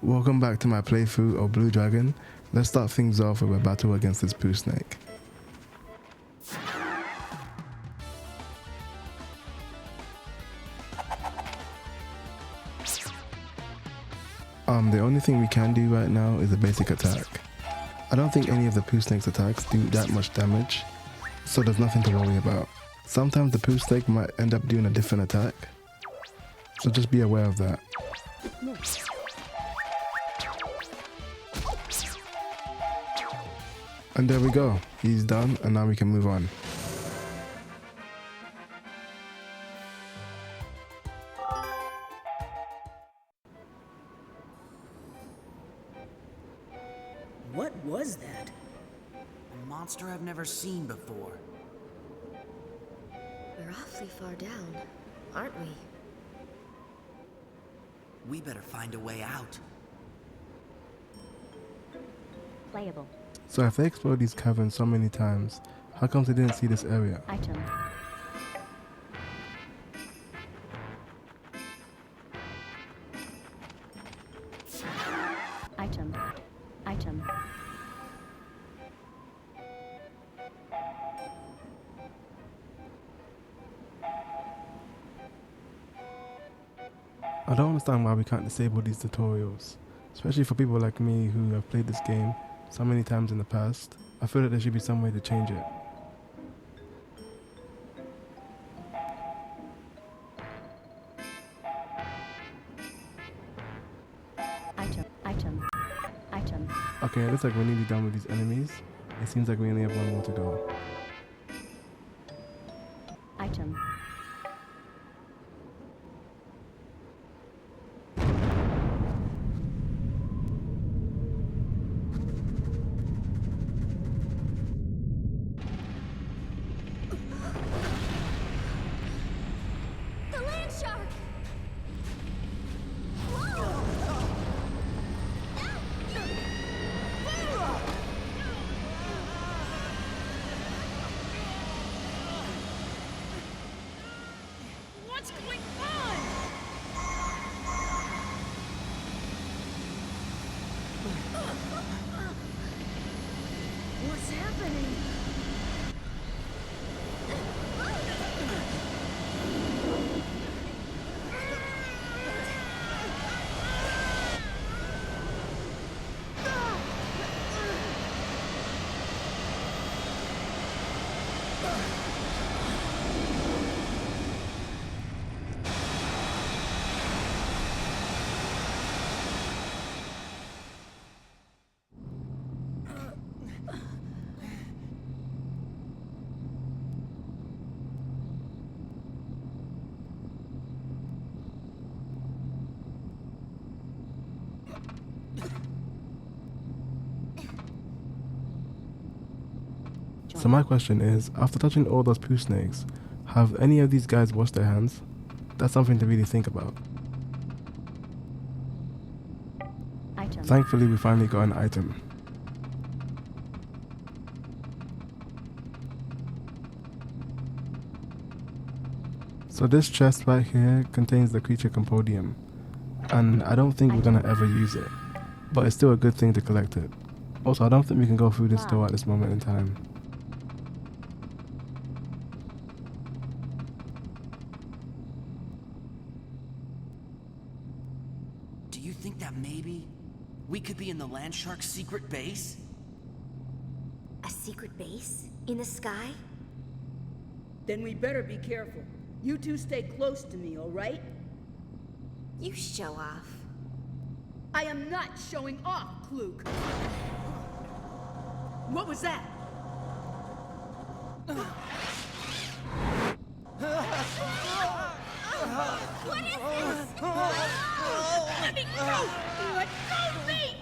Welcome back to my playthrough of Blue Dragon. Let's start things off with a battle against this poo snake. The only thing we can do right now is a basic attack. I don't think any of the poo snake's attacks do that much damage, so there's nothing to worry about. Sometimes the poo snake might end up doing a different attack, so just be aware of that. And there we go, he's done, and now we can move on. What was that? A monster I've never seen before. We're awfully far down, aren't we? We better find a way out. Playable. So if they explored these caverns so many times, how come they didn't see this area? Item. Item. Item. I don't understand why we can't disable these tutorials, especially for people like me who have played this game so many times in the past. I feel that there should be some way to change it. Item. Item. Item. Okay, it looks like we're nearly done with these enemies. It seems like we only have one more to go. Item. The land shark! What's going on? What's happening? So my question is, after touching all those poo snakes, have any of these guys washed their hands? That's something to really think about. Item. Thankfully, we finally got an item. So this chest right here contains the creature compodium, and I don't think we're gonna ever use it, but it's still a good thing to collect it. Also, I don't think we can go through this door at this moment in time. Do you think that maybe we could be in the land shark's secret base? A secret base? In the sky? Then we better be careful. You two stay close to me, all right? You show off. I am not showing off, Kluk. What was that? What is this? Let me go! Let go of me!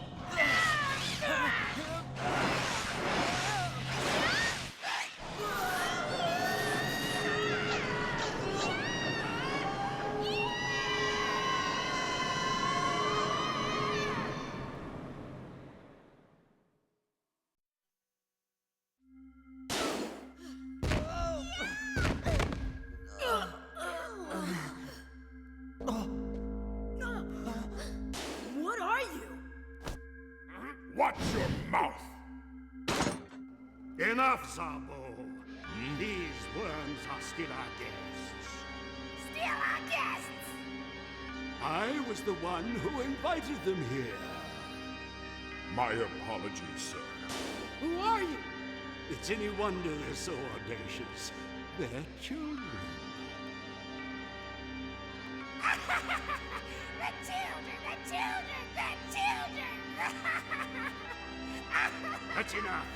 What are you? Watch your mouth! Enough, Zabo! These worms are still our guests. Still our guests! I was the one who invited them here. My apologies, sir. Who are you? It's any wonder they're so audacious. They're children. The children! That's enough.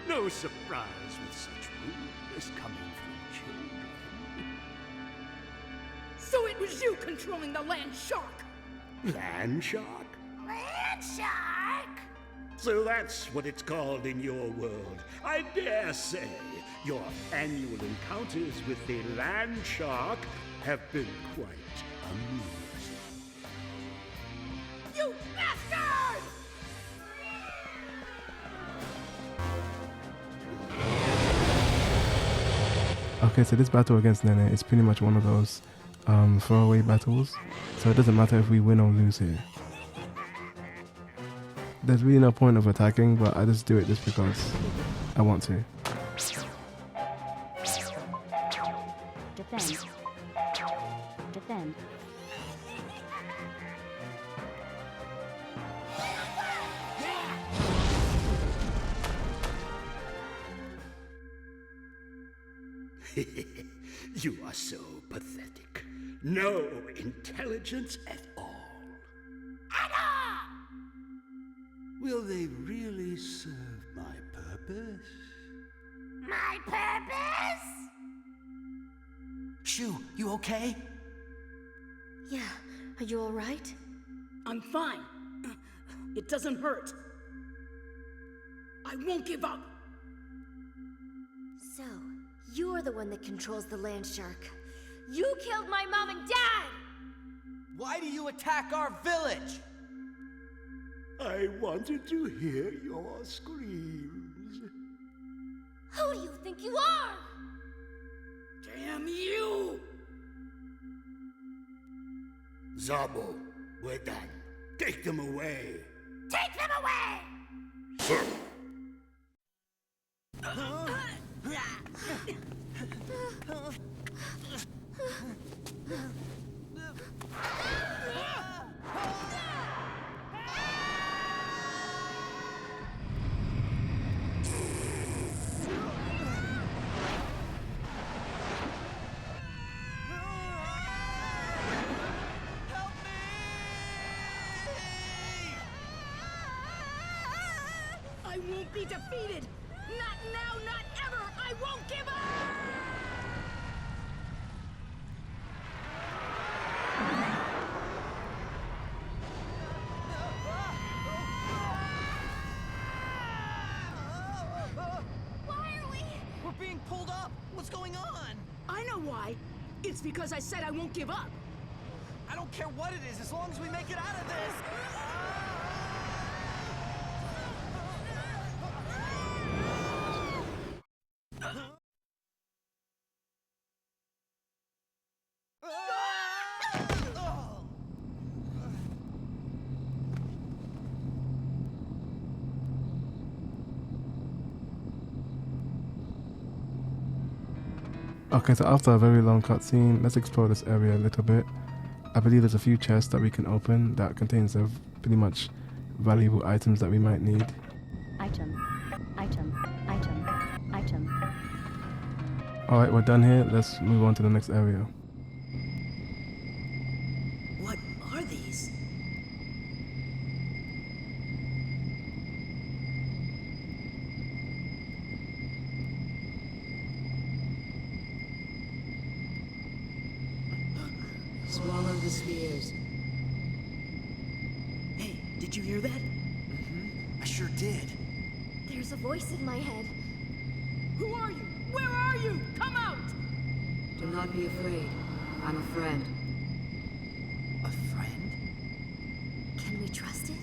No surprise with such rudeness coming from children. So it was you controlling the land shark! Land shark? Land shark! So that's what it's called in your world. I dare say your annual encounters with the land shark have been quite amusing. You bastard! Okay, so this battle against Nene is pretty much one of those throwaway battles, so it doesn't matter if we win or lose here. There's really no point of attacking, but I just do it just because I want to. Defend. Defend. You are so pathetic. No intelligence at all. Will they really serve my purpose? My purpose? Shu, you okay? Yeah, are you alright? I'm fine. It doesn't hurt. I won't give up. So, you're the one that controls the land shark. You killed my mom and dad! Why do you attack our village? I wanted to hear your screams. Who do you think you are? Damn you! Zabo, we're done. Take them away. Take them away! Sir. I won't be defeated! Not now, not ever! I won't give up! Why are we? We're being pulled up. What's going on? I know why. It's because I said I won't give up. I don't care what it is, as long as we make it out of this. Okay, so after a very long cutscene, let's explore this area a little bit. I believe there's a few chests that we can open that contains pretty much valuable items that we might need. Item. Item. Item. Item. Alright, we're done here. Let's move on to the next area. What are these? Swallow the spheres. Hey, did you hear that? I sure did. There's a voice in my head. Who are you? Where are you? Come out! Do not be afraid. I'm a friend. A friend? Can we trust it?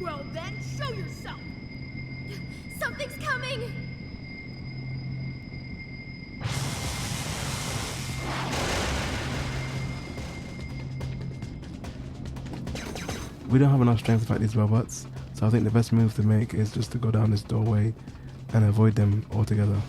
Well then, show yourself! Something's coming! We don't have enough strength to fight these robots, so I think the best move to make is just to go down this doorway and avoid them altogether.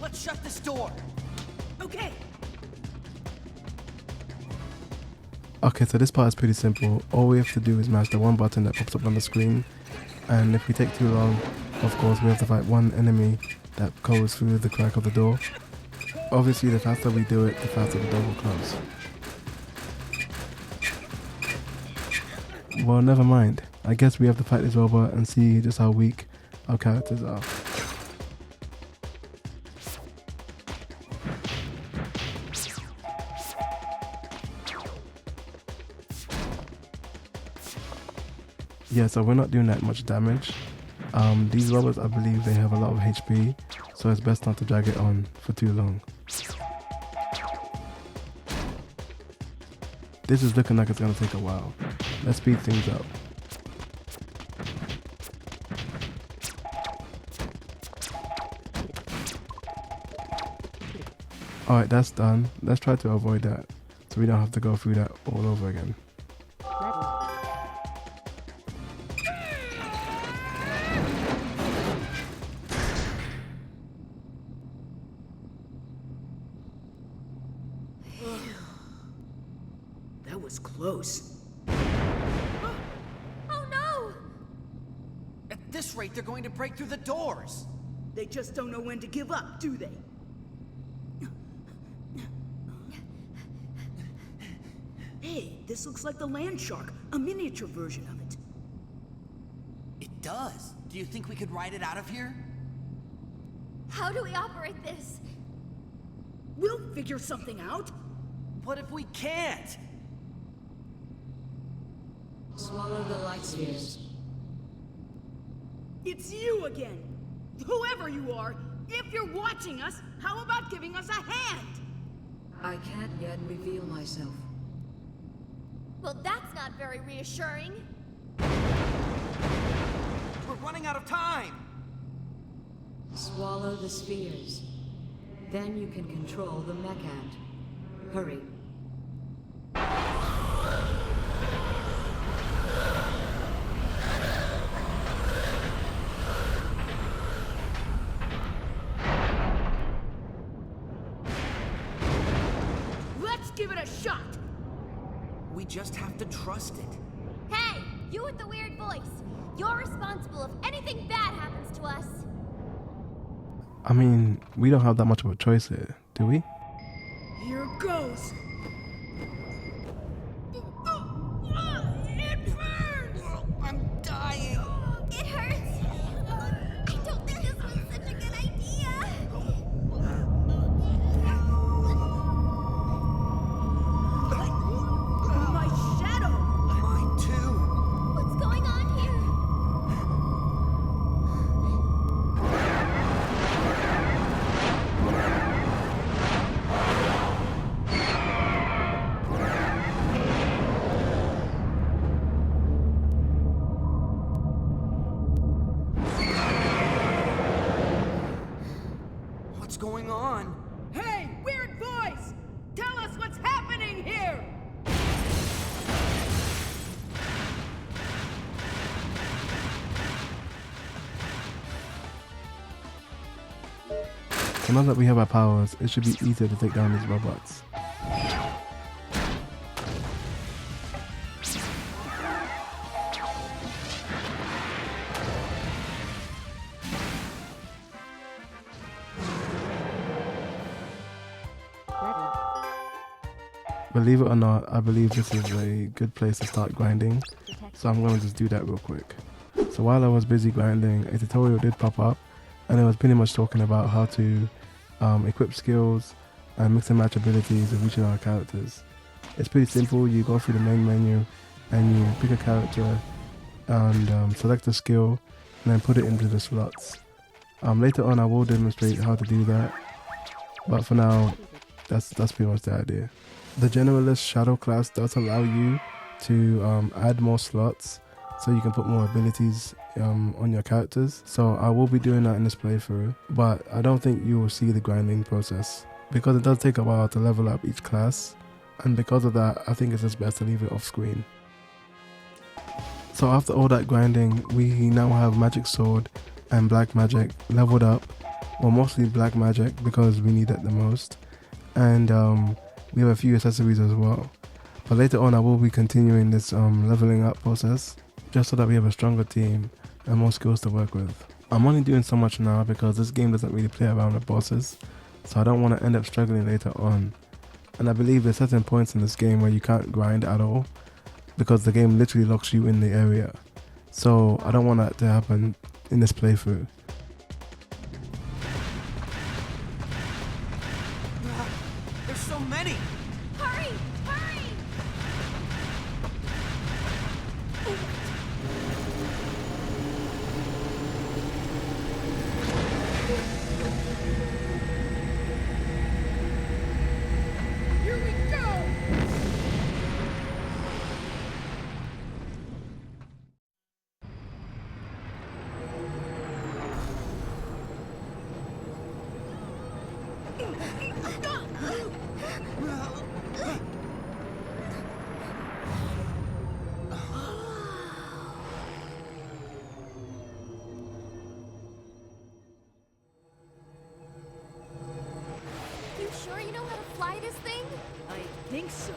Let's shut this door. Okay. Okay, so this part is pretty simple. All we have to do is mash the one button that pops up on the screen, and if we take too long, of course we have to fight one enemy that goes through the crack of the door. Obviously the faster we do it, the faster the door will close. Well, never mind. I guess we have to fight this robot and see just how weak our characters are. Yeah, so we're not doing that much damage. These robots, I believe they have a lot of HP, so it's best not to drag it on for too long. This is looking like it's gonna take a while. Let's speed things up. Alright, that's done. Let's try to avoid that, so we don't have to go through that all over again. That was close. Oh no! At this rate, they're going to break through the doors. They just don't know when to give up, do they? Hey, this looks like the land shark, a miniature version of it. It does. Do you think we could ride it out of here? How do we operate this? We'll figure something out. What if we can't? Swallow the light spheres. It's you again. Whoever you are, if you're watching us, how about giving us a hand? I can't yet reveal myself. Well, that's not very reassuring. We're running out of time. Swallow the spheres. Then you can control the mech ant. Hurry. Let's give it a shot. We just have to trust it. Hey, you with the weird voice. You're responsible if anything bad happens to us. I mean, we don't have that much of a choice here, do we? Here goes. It burns! I'm dying. It hurts. I don't think this was such a good idea. My shadow! Mine too. What's going on here? What's going on? Hey, weird voice! Tell us what's happening here! So now that we have our powers, it should be easier to take down these robots. Believe it or not, I believe this is a good place to start grinding, so I'm going to just do that real quick. So while I was busy grinding, a tutorial did pop up, and it was pretty much talking about how to equip skills and mix and match abilities of each of our characters. It's pretty simple. You go through the main menu and you pick a character and select a skill and then put it into the slots. Later on I will demonstrate how to do that, but for now that's pretty much the idea. The Generalist Shadow class does allow you to add more slots, so you can put more abilities on your characters. So I will be doing that in this playthrough, but I don't think you will see the grinding process because it does take a while to level up each class, and because of that I think it's just best to leave it off screen. So after all that grinding, we now have magic sword and black magic leveled up, well mostly black magic because we need it the most, and we have a few accessories as well. But later on I will be continuing this leveling up process just so that we have a stronger team and more skills to work with. I'm only doing so much now because this game doesn't really play around with bosses, so I don't want to end up struggling later on. And I believe there's certain points in this game where you can't grind at all because the game literally locks you in the area. So I don't want that to happen in this playthrough. There's so many! Hurry! Hurry! Here we go! You sure you know how to fly this thing? I think so.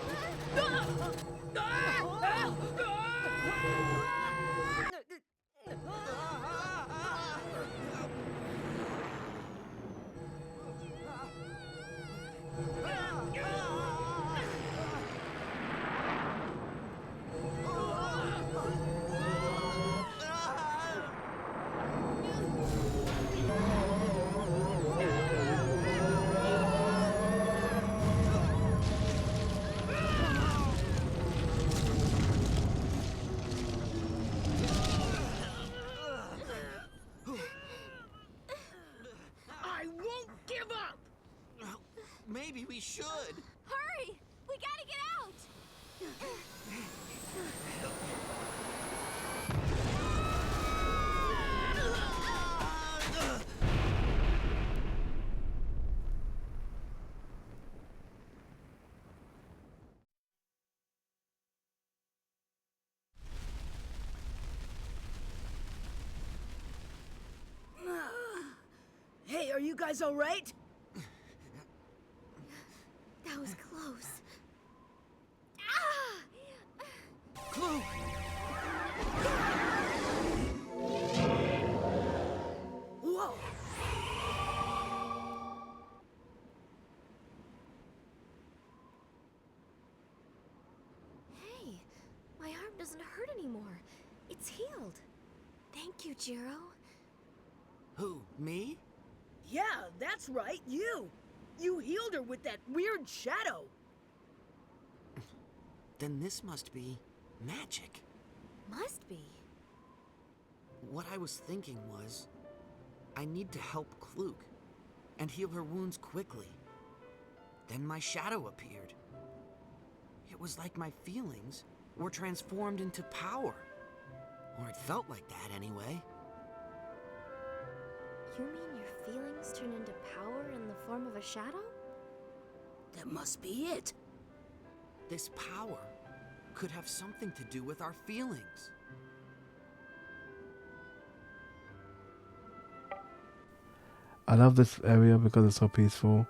I won't give up! Maybe we should. Hurry! We gotta get out! Hey, are you guys all right? That was close. Ah! Clue! Whoa! Hey, my arm doesn't hurt anymore. It's healed. Thank you, Jiro. Who, me? Yeah, that's right, you! You healed her with that weird shadow! Then this must be magic. Must be. What I was thinking was, I need to help Kluk and heal her wounds quickly. Then my shadow appeared. It was like my feelings were transformed into power. Or it felt like that anyway. You mean your feelings turn into power in the form of a shadow? That must be it. This power could have something to do with our feelings. I love this area because it's so peaceful.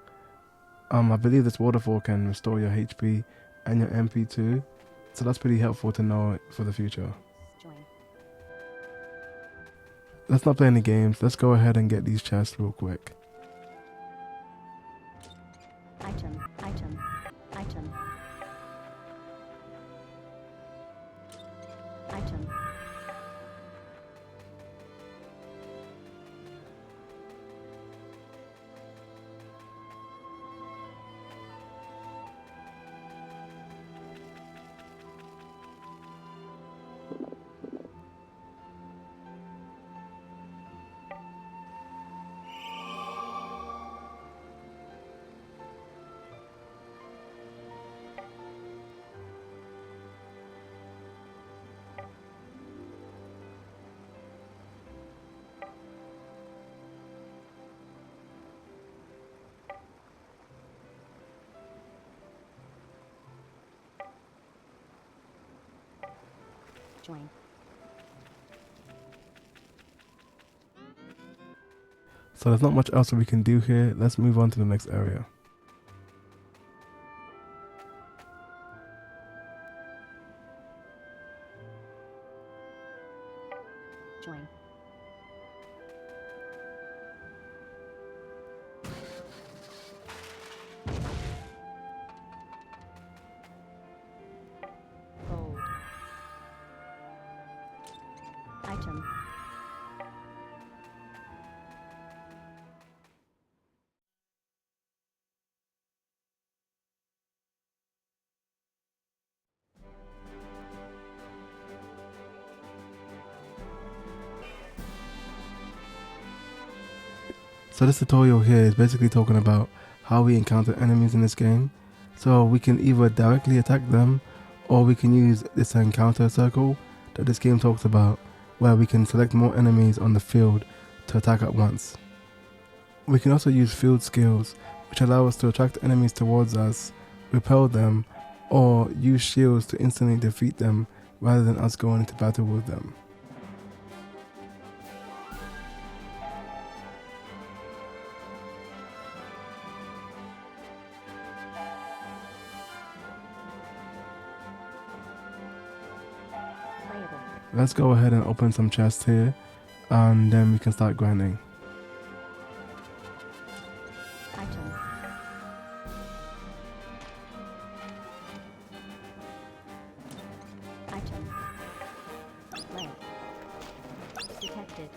I believe this waterfall can restore your HP and your MP too, so that's pretty helpful to know for the future. Join. Let's not play any games, let's go ahead and get these chests real quick. Item. Item. Item. Item. Join. So there's not much else that we can do here. Let's move on to the next area. Join. Gold. Item. So this tutorial here is basically talking about how we encounter enemies in this game. So we can either directly attack them, or we can use this encounter circle that this game talks about, where we can select more enemies on the field to attack at once. We can also use field skills, which allow us to attract enemies towards us, repel them, or use shields to instantly defeat them rather than us going into battle with them. Playable. Let's go ahead and open some chests here, and then we can start grinding. Item. Item. Leg. Detected.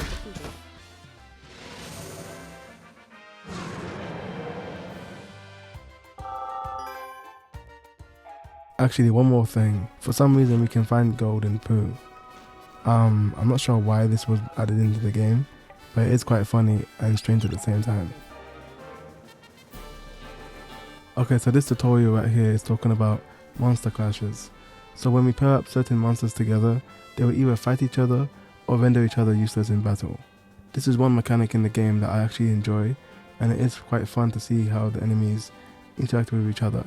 Defeated. Actually, one more thing. For some reason, we can find gold in poo. I'm not sure why this was added into the game, but it is quite funny and strange at the same time. Okay, so this tutorial right here is talking about monster clashes. So when we pair up certain monsters together, they will either fight each other or render each other useless in battle. This is one mechanic in the game that I actually enjoy, and it is quite fun to see how the enemies interact with each other.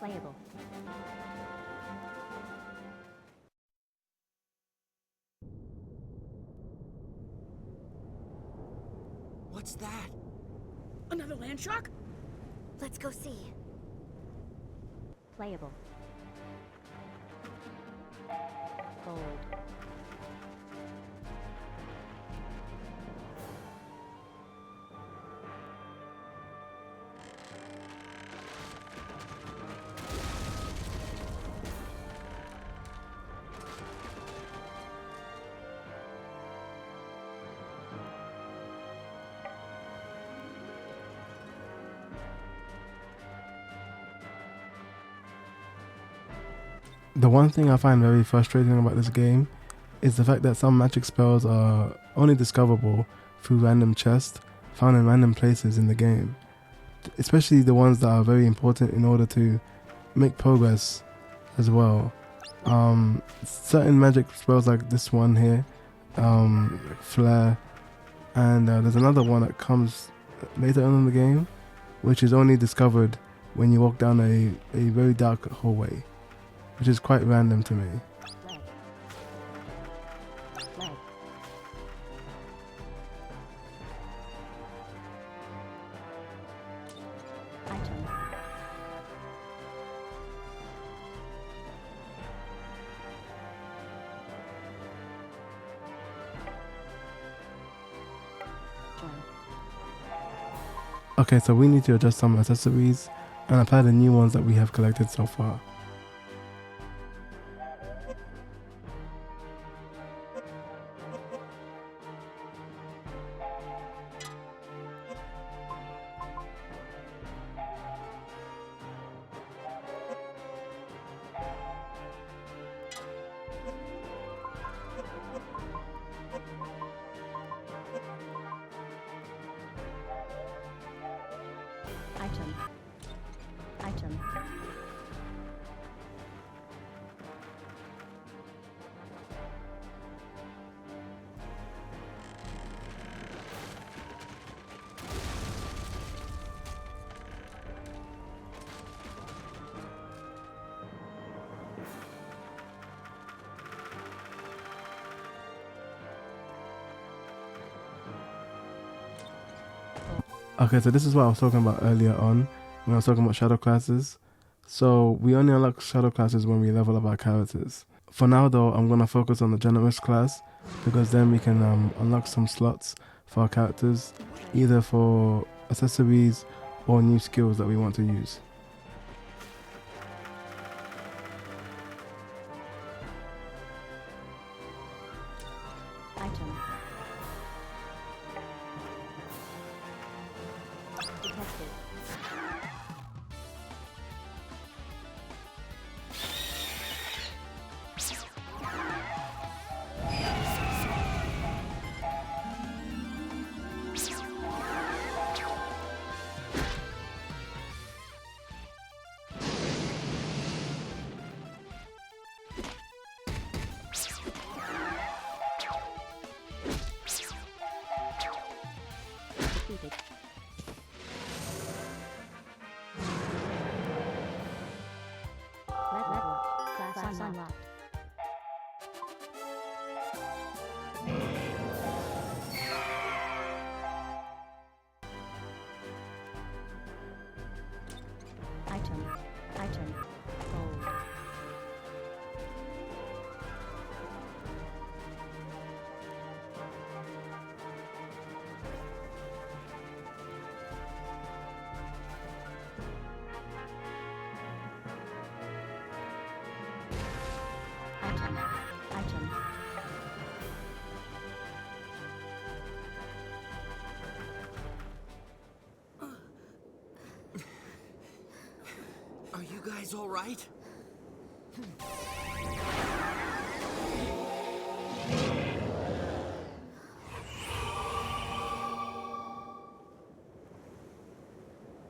Playable. What's that? Another land shark? Let's go see. Playable. Gold. The one thing I find very frustrating about this game is the fact that some magic spells are only discoverable through random chests found in random places in the game, especially the ones that are very important in order to make progress as well. Certain magic spells like this one here, Flare, and there's another one that comes later on in the game, which is only discovered when you walk down a very dark hallway, which is quite random to me. Leg. Leg. Item. Join. Okay, so we need to adjust some accessories and apply the new ones that we have collected so far. Item. Item. Okay, so this is what I was talking about earlier on when I was talking about shadow classes. So we only unlock shadow classes when we level up our characters. For now though, I'm going to focus on the generalist class because then we can unlock some slots for our characters, either for accessories or new skills that we want to use. Item. Detected. Defeated. Level. Class unlocked. Item. Item. Gold. Item. Item. Are you guys all right?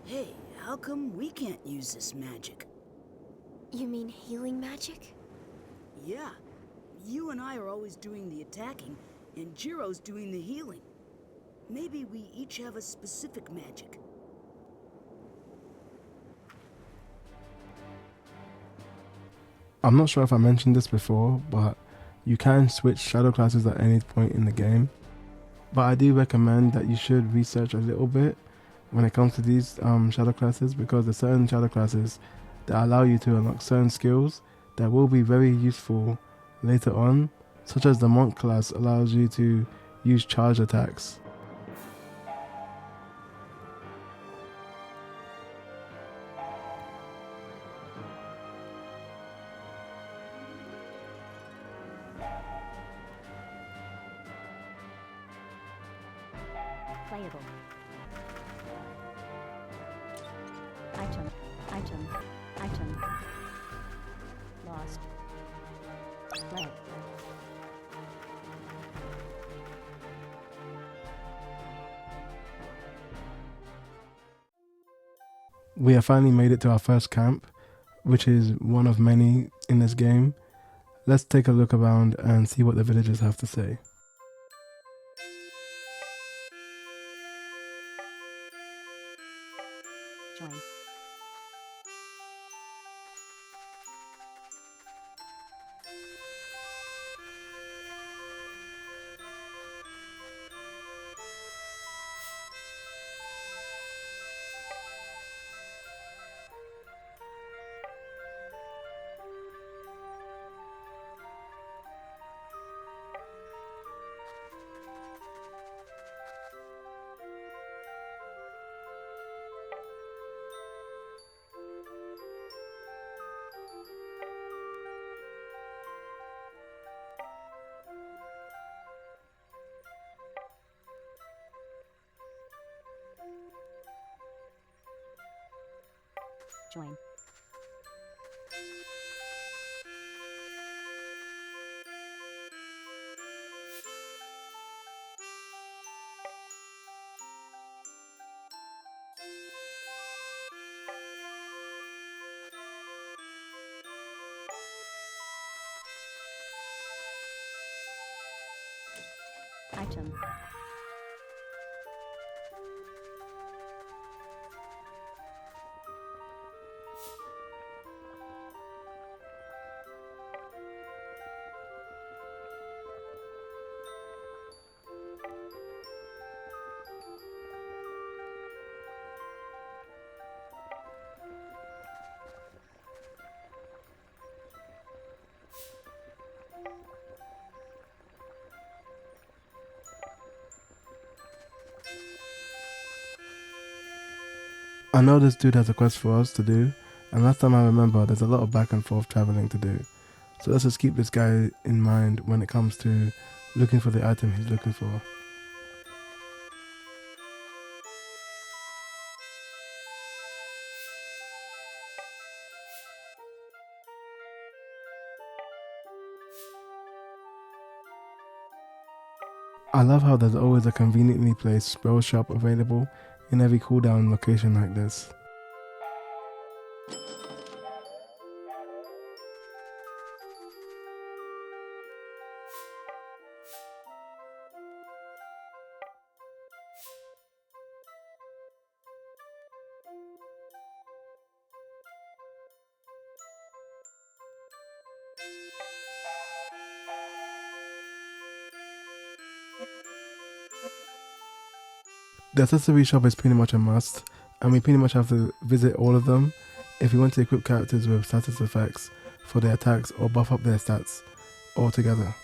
Hey, how come we can't use this magic? You mean healing magic? Yeah, you and I are always doing the attacking, and Jiro's doing the healing. Maybe we each have a specific magic. I'm not sure if I mentioned this before, but you can switch shadow classes at any point in the game. But I do recommend that you should research a little bit when it comes to these shadow classes, because there's certain shadow classes that allow you to unlock certain skills that will be very useful later on, such as the monk class allows you to use charge attacks. Playable. Item. Item. Item. Lost. Leg. We have finally made it to our first camp, which is one of many in this game. Let's take a look around and see what the villagers have to say. Join. Join. Item. I know this dude has a quest for us to do, and last time I remember there's a lot of back and forth traveling to do. So let's just keep this guy in mind when it comes to looking for the item he's looking for. I love how there's always a conveniently placed spell shop available in every cooldown location like this. The accessory shop is pretty much a must, and we pretty much have to visit all of them if we want to equip characters with status effects for their attacks or buff up their stats altogether.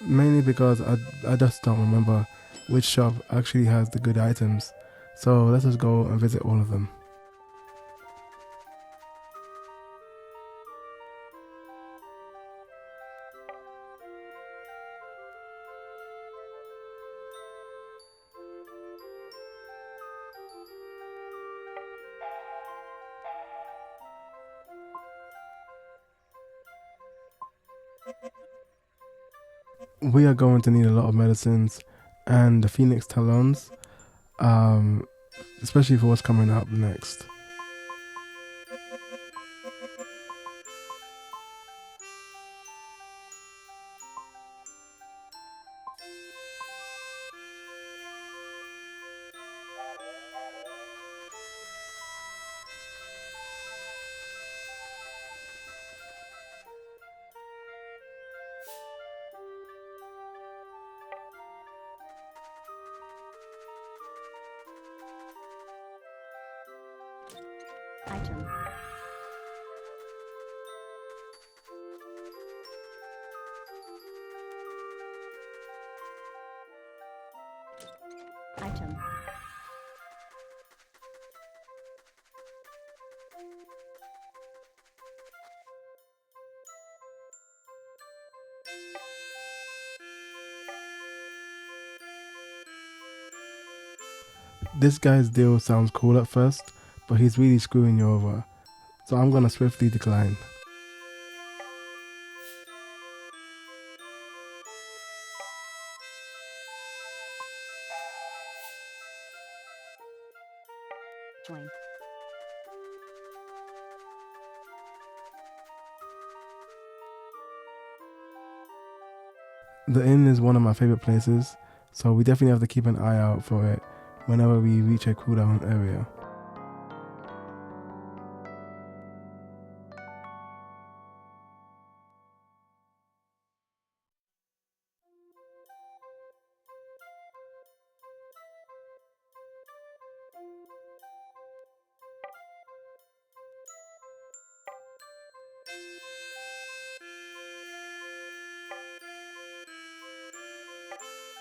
Mainly because I just don't remember which shop actually has the good items, so let's just go and visit all of them. We are going to need a lot of medicines and the Phoenix Talons, especially for what's coming up next. Item. Item. This guy's deal sounds cool at first, but he's really screwing you over, so I'm gonna swiftly decline. Join. The inn is one of my favorite places, so we definitely have to keep an eye out for it whenever we reach a cooldown area.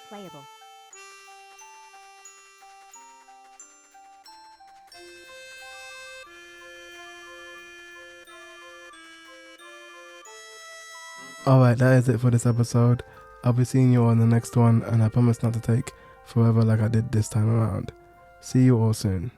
Playable. Alright, that is it for this episode. I'll be seeing you on the next one, and I promise not to take forever like I did this time around. See you all soon.